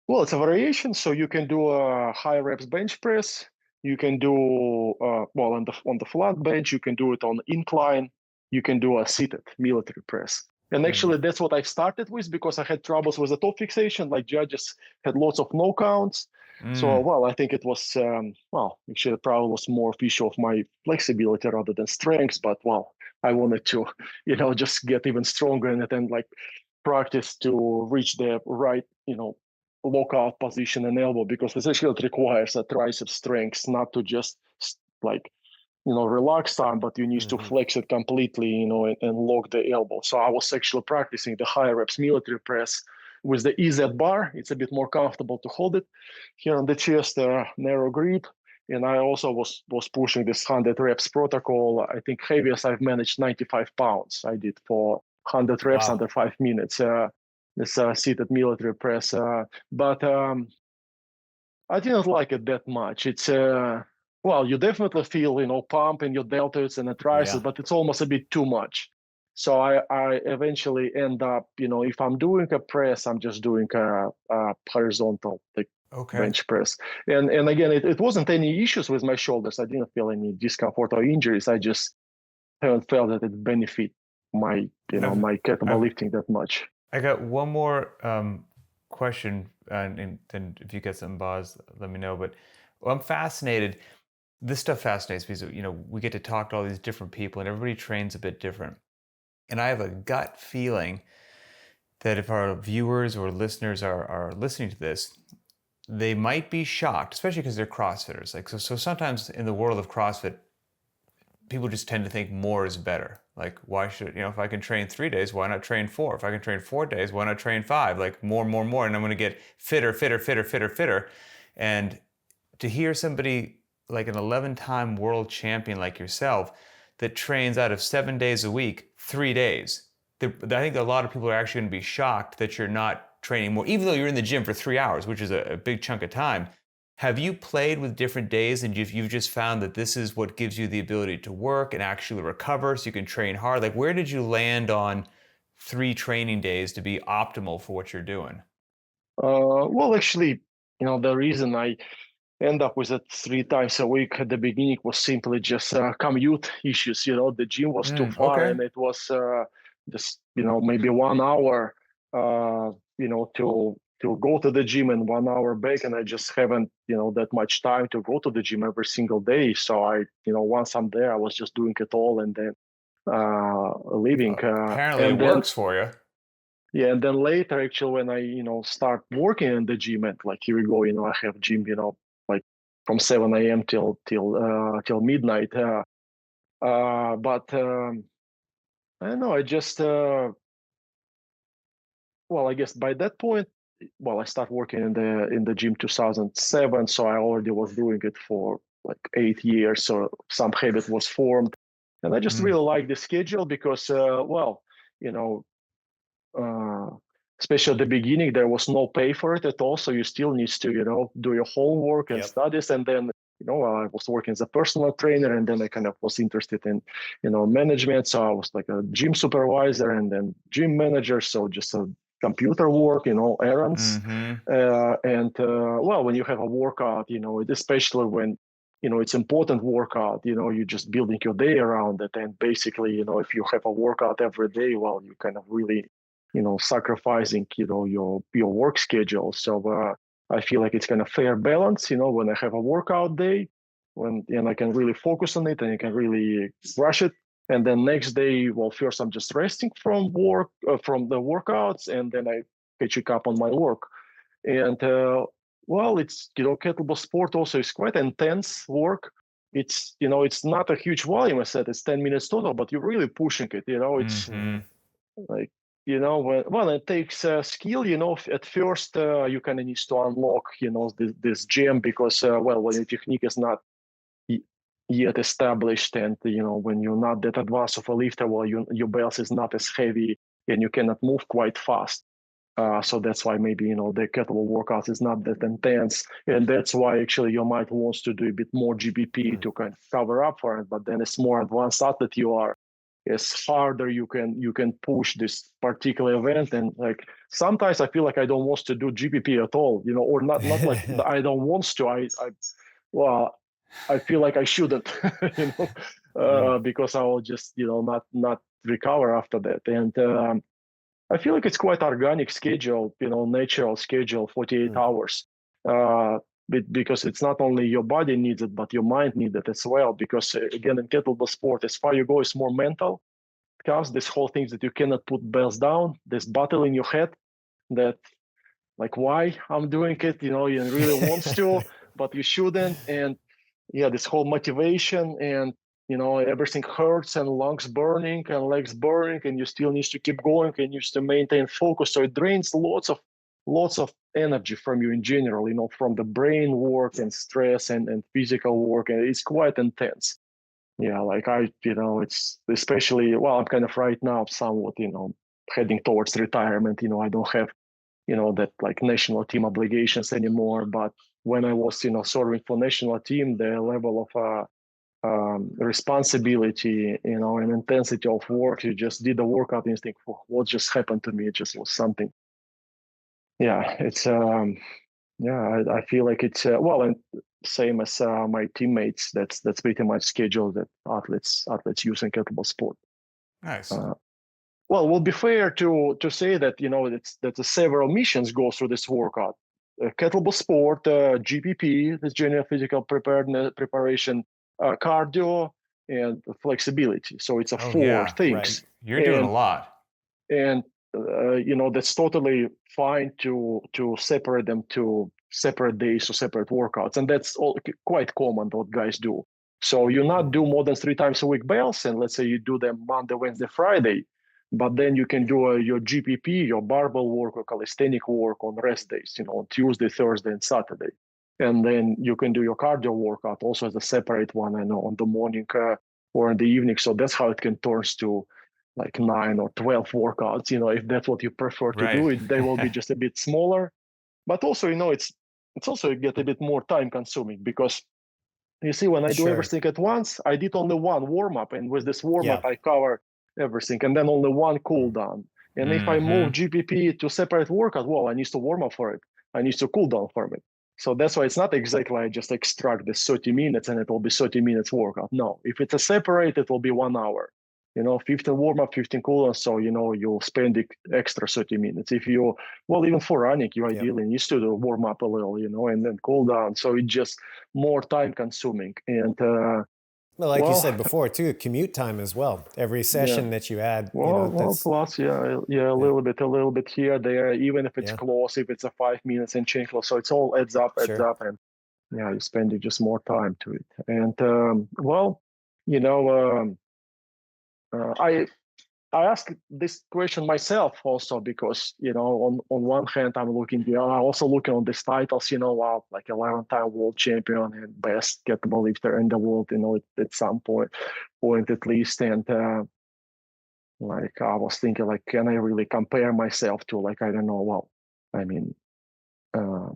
Well, it's a variation. So you can do a high reps bench press. You can do on the flat bench. You can do it on incline. You can do a seated military press. And actually, that's what I started with because I had troubles with the toe fixation. Like judges had lots of no counts. So, well, I think it was, actually, it probably was more of issue of my flexibility rather than strength. But, well, I wanted to, just get even stronger in it and like practice to reach the right, lockout position and elbow, because essentially it requires a tricep strength, not to just like, relax time, but you need to flex it completely, and lock the elbow. So I was actually practicing the high reps military press with the EZ bar. It's a bit more comfortable to hold it here on the chest, narrow grip. And I also was pushing this 100 reps protocol. I think heaviest I've managed 95 pounds. I did for 100 reps under 5 minutes. This seated military press. But I didn't like it that much. It's you definitely feel, pump in your deltoids and the triceps, but it's almost a bit too much. So I eventually end up, if I'm doing a press, I'm just doing a horizontal bench press. And again, it wasn't any issues with my shoulders. I didn't feel any discomfort or injuries. I just haven't felt that it benefit my, my kettlebell lifting that much. I got one more question, and then if you get some buzz, let me know. But I'm fascinated. This stuff fascinates me. So, we get to talk to all these different people, and everybody trains a bit different. And I have a gut feeling that if our viewers or listeners are listening to this, they might be shocked, especially because they're CrossFitters. Like so sometimes in the world of CrossFit, people just tend to think more is better. Like, why should, if I can train 3 days, why not train 4? If I can train 4 days, why not train 5? Like more, and I'm going to get fitter. And to hear somebody like an 11-time world champion like yourself that trains out of 7 days a week, 3 days, I think a lot of people are actually going to be shocked that you're not training more, even though you're in the gym for 3 hours, which is a big chunk of time. Have you played with different days and you've just found that this is what gives you the ability to work and actually recover so you can train hard? Like, where did you land on 3 training days to be optimal for what you're doing? Well, actually, the reason I end up with it 3 times a week at the beginning was simply just commute issues. The gym was too far, and it was just maybe 1 hour to go to the gym and 1 hour back, and I just haven't that much time to go to the gym every single day. So I once I'm there, I was just doing it all and then leaving. Apparently it works for you. Yeah, and then later, actually, when I, start working in the gym, and like here we go, I have gym, like from 7 a.m. till midnight. But I don't know. I just well, I guess by that point, well, I started working in the gym 2007, so I already was doing it for like 8 years. So some habit was formed, and I just Mm. really like the schedule because, well, you know, uh, especially at the beginning, there was no pay for it at all. So you still need to, do your homework and Yep. studies. And then, I was working as a personal trainer, and then I kind of was interested in, management. So I was like a gym supervisor and then gym manager. So just a computer work, errands. Mm-hmm. Well, when you have a workout, especially when, it's important workout, you're just building your day around it. And basically, if you have a workout every day, well, you kind of really sacrificing your work schedule. So I feel like it's kind of fair balance, when I have a workout day, and I can really focus on it and I can really rush it. And then next day, well, first I'm just resting from work, from the workouts, and then I catching up on my work. And well, it's kettlebell sport also is quite intense work. It's not a huge volume. I said it's 10 minutes total, but you're really pushing it. It's Mm-hmm. like, well, it takes skill, at first you kind of need to unlock, this gem because, well, when your technique is not yet established and, when you're not that advanced of a lifter, well, your belt is not as heavy and you cannot move quite fast. So that's why maybe, the kettlebell workouts is not that intense. And that's why actually you might want to do a bit more GBP to kind of cover up for it. But then it's more advanced athlete you are, is harder you can push this particular event. And like sometimes I feel like I don't want to do GPP at all, or not like I don't want to. Well, I feel like I shouldn't, because I will just not recover after that. And I feel like it's quite organic schedule, natural schedule, 48 hours. Uh, because it's not only your body needs it, but your mind needs it as well. Because again, in kettlebell sport, as far you go, it's more mental. It comes this whole thing that you cannot put bells down. This battle in your head that, like, why I'm doing it, you really wants to, but you shouldn't. And yeah, this whole motivation and everything hurts and lungs burning and legs burning, and you still need to keep going and you need to maintain focus. So it drains lots of energy from you in general, from the brain work and stress and physical work, and it's quite intense. Yeah, like it's especially, well, I'm kind of right now somewhat, heading towards retirement. I don't have, that like national team obligations anymore. But when I was, serving for national team, the level of responsibility, and intensity of work, you just did the workout and you think, "Oh, what just happened to me?" It just was something. Yeah, it's yeah, I feel like it's well, and same as my teammates. That's pretty much schedule that athletes use in kettlebell sport. Nice. Well, we'll be fair to say that that the several missions go through this workout. Kettlebell sport, GPP, the general physical preparation, cardio, and flexibility. So it's a Oh four yeah. things, You're doing a and lot. and that's totally fine to separate them to separate days or separate workouts, and that's all quite common what guys do. So you not do more than 3 times a week bells, and let's say you do them Monday, Wednesday, Friday, but then you can do your GPP, your barbell work or calisthenic work on rest days, on Tuesday, Thursday, and Saturday, and then you can do your cardio workout also as a separate one, I know, on the morning or in the evening. So that's how it can turn to like 9 or 12 workouts, if that's what you prefer to do Right. it. They will be just a bit smaller, but also, it's also get a bit more time consuming because you see, when I do Sure. everything at once, I did only one warm up, and with this warm Yeah. up I cover everything, and then only one cool down. And if I move Mm-hmm. GPP to separate workout, well, I need to warm up for it, I need to cool down for it. So that's why it's not exactly I just extract this 30 minutes and it will be 30 minutes workout. No, if it's a separate, it will be 1 hour. 15 warm up, 15 cool down. So you'll spend the extra 30 minutes. If you, well, even for running, you Yep. ideally need to do warm up a little, and then cool down. So it's just more time consuming. And Well, like you Well, said before, too, commute time as well. Every yeah. session that you add, Well, that's plus, a yeah, little bit here, there, even if it's yeah, close, if it's a 5 minutes and change close. So it's all adds sure, up, and yeah, you're spending just more time to it. And well, you know, I asked this question myself also because on one hand I'm also looking on these titles, like 11-time world champion and best kettlebell lifter in the world, at some point at least, and like I was thinking, like, can I really compare myself to, like, I don't know, well, I mean, um,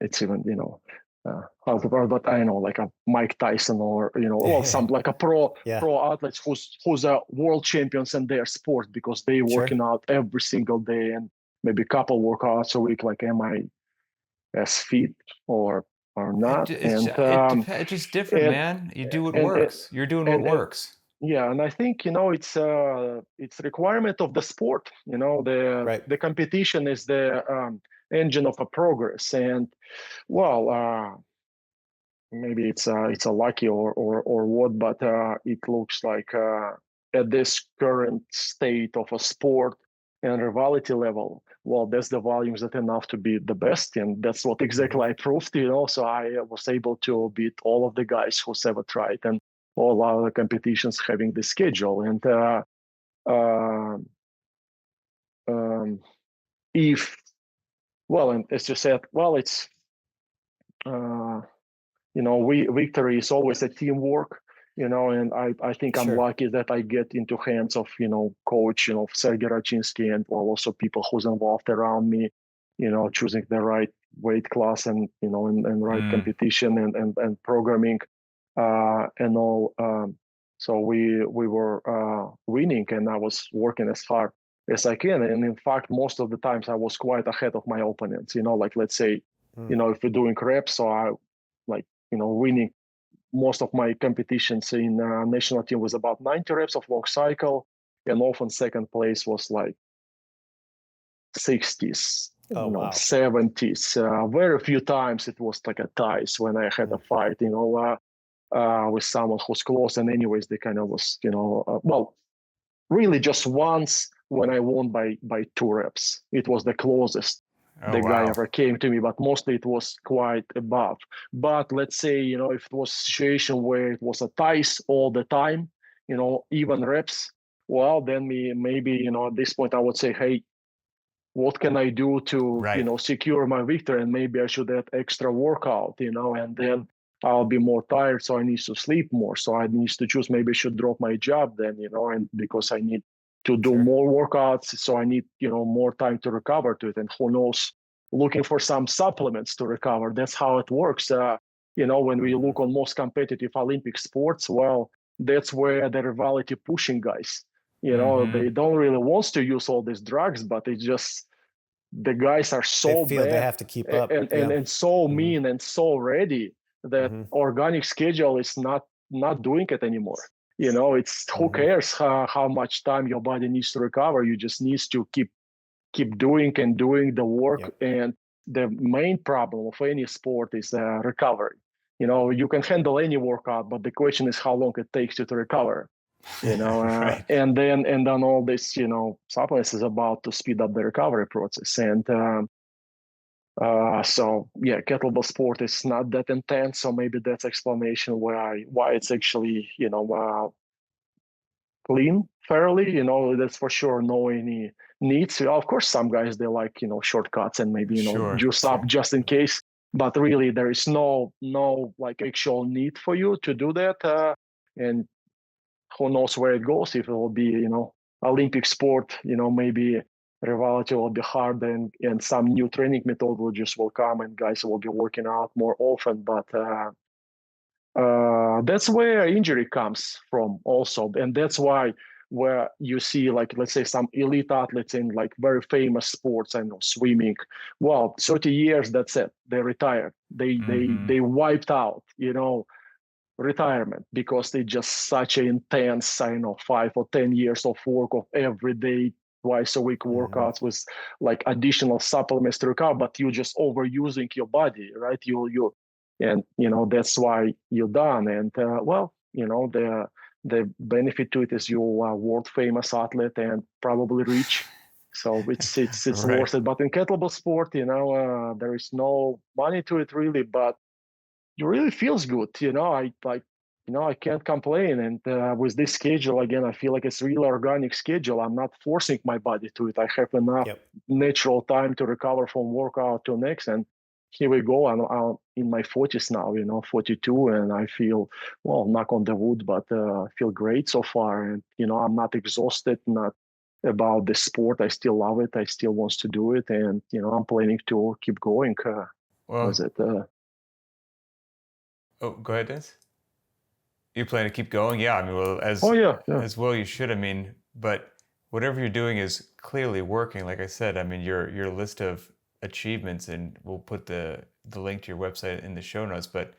it's even how's the word, but I know, like a Mike Tyson or well, some like a yeah, pro athletes who's a world champions in their sport because they sure, working out every single day and maybe a couple workouts a week. Like, am I as fit or not? It's just different, And man. You do what and works. You're doing what and works. yeah, and I think it's requirement of the sport. right, The competition is the engine of a progress, and well, maybe it's a lucky or what, but it looks like at this current state of a sport and rivalry level, well, that's the volumes that enough to be the best, and that's what exactly I proved. So I was able to beat all of the guys who's ever tried, and all other competitions having the schedule. And uh, um, if well, and as you said, well, it's uh, victory is always a teamwork. And I think I'm sure, lucky that I get into hands of coach Sergey Rachinsky, and also people who's involved around me, choosing the right weight class and and right Mm. competition and programming and all. So we were winning, and I was working as hard as I can. And in fact, most of the times I was quite ahead of my opponents. Like, let's say, mm, if we're doing reps, so I like winning most of my competitions in national team was about 90 reps of long cycle, and often second place was like 60s, oh wow, 70s. Very few times it was like a ties when I had a mm, fight, with someone who's close. And anyways, they kind of was, well, really just once when I won by 2 reps. It was the closest Oh the guy wow. ever came to me, but mostly it was quite above. But let's say, if it was a situation where it was a ties all the time, even reps, well, then maybe, at this point I would say, hey, what can I do to, Right. secure my victory? And maybe I should add extra workout, and then I'll be more tired. So I need to sleep more. So I need to choose, maybe I should drop my job then, and because I need to do sure, more workouts. So I need, more time to recover to it. And who knows, looking for some supplements to recover. That's how it works. When we look on most competitive Olympic sports, well, that's where the rivalry pushing guys. Mm-hmm. They don't really want to use all these drugs, but it's just the guys are they so feel they bad have to keep up, and yeah, so hmm mean and so ready that hmm organic schedule is not doing it anymore. It's who hmm cares how much time your body needs to recover. You just needs to keep doing and doing the work. yep, And the main problem of any sport is recovery. You can handle any workout, but the question is how long it takes you to recover. Right. And then all this, supplements is about to speed up the recovery process. And so yeah, kettlebell sport is not that intense. So maybe that's explanation why it's actually clean fairly. That's for sure. No any needs. Of course, some guys they like shortcuts and maybe Sure. juice up just in case. But really, there is no like actual need for you to do that. And who knows where it goes, if it will be Olympic sport, maybe rivalry will be hard, and some new training methodologies will come and guys will be working out more often. But that's where injury comes from also. And that's why where you see, like, let's say some elite athletes in like very famous sports, I know swimming, well, 30 years, that's it, they retired, Mm-hmm. they wiped out, retirement, because they just such an intense, 5 or 10 years of work of every day, twice a week hmm workouts with like additional supplements to recover, but you just overusing your body, right? and that's why you're done. And well, the benefit to it is you're a world famous athlete and probably rich, so it's Right. worth it. But in kettlebell sport, there is no money to it really, but it really feels good. I can't complain. And with this schedule, again, I feel like it's really organic schedule. I'm not forcing my body to it. I have enough Yep. natural time to recover from workout to next. And here we go. I'm in my 40s now, 42, and I feel, well, knock on the wood, but I feel great so far. And, I'm not exhausted, not about the sport. I still love it. I still want to do it. And, I'm planning to keep going. Well, Was it? oh, go ahead, Dennis. You plan to keep going? Yeah, I mean, well, Oh, yeah. as well you should. I mean, but whatever you're doing is clearly working. Like I said, I mean, your list of achievements, and we'll put the link to your website in the show notes. But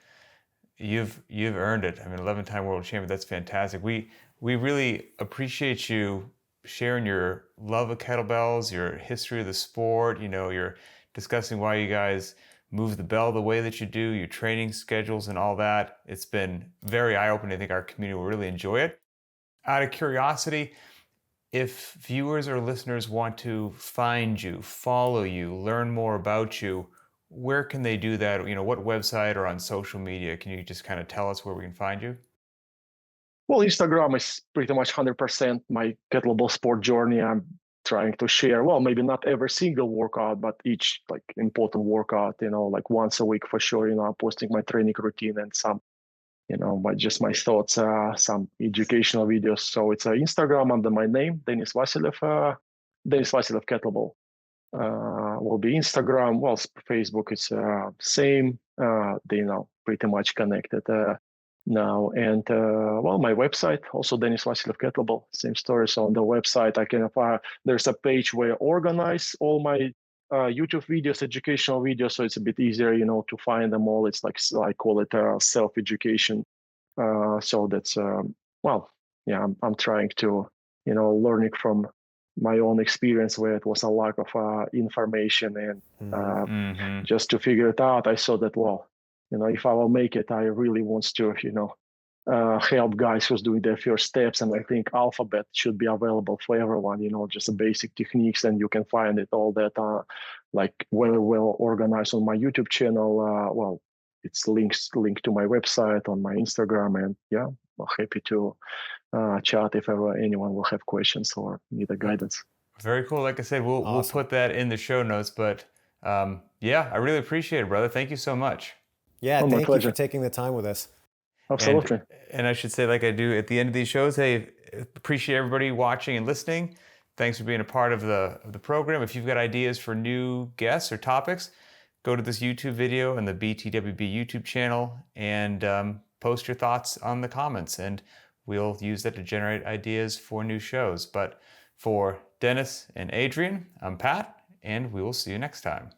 you've earned it. I mean, 11-time world champion. That's fantastic. We really appreciate you sharing your love of kettlebells, your history of the sport. You're discussing why you guys move the bell the way that you do, your training schedules and all that. It's been very eye-opening. I think our community will really enjoy it. Out of curiosity, if viewers or listeners want to find you, follow you, learn more about you, where can they do that? What website or on social media? Can you just kind of tell us where we can find you? Well, Instagram is pretty much 100% my kettlebell sport journey. I'm trying to share, well, maybe not every single workout, but each like important workout, like once a week for sure. I'm posting my training routine and some, my thoughts, some educational videos. So it's Instagram under my name, Denis Vasilev, Denis Vasilev Kettlebell. Will be Instagram. Well, Facebook is same. They pretty much connected now. And well, my website also Denis Vasilev Kettlebell. Same story. So on the website, I can there's a page where I organize all my YouTube videos, educational videos, so it's a bit easier, to find them all. It's like I call it self-education. So that's well, yeah, I'm trying to learning from my own experience where it was a lack of information and just to figure it out. I saw that, well, if I will make it, I really want to help guys who's doing their first steps. And I think Alphabet should be available for everyone, just the basic techniques, and you can find it all that like very well organized on my YouTube channel. Well, it's linked to my website, on my Instagram, and yeah, I'm happy to chat if ever anyone will have questions or need a guidance. Very cool. Like I said, we'll put that in the show notes. But yeah, I really appreciate it, brother. Thank you so much. Yeah, thank you for taking the time with us. Absolutely. And I should say, like I do at the end of these shows, hey, appreciate everybody watching and listening. Thanks for being a part of the program. If you've got ideas for new guests or topics, go to this YouTube video and the btwb YouTube channel and post your thoughts on the comments, and we'll use that to generate ideas for new shows. But for Dennis and Adrian, I'm Pat, and we will see you next time.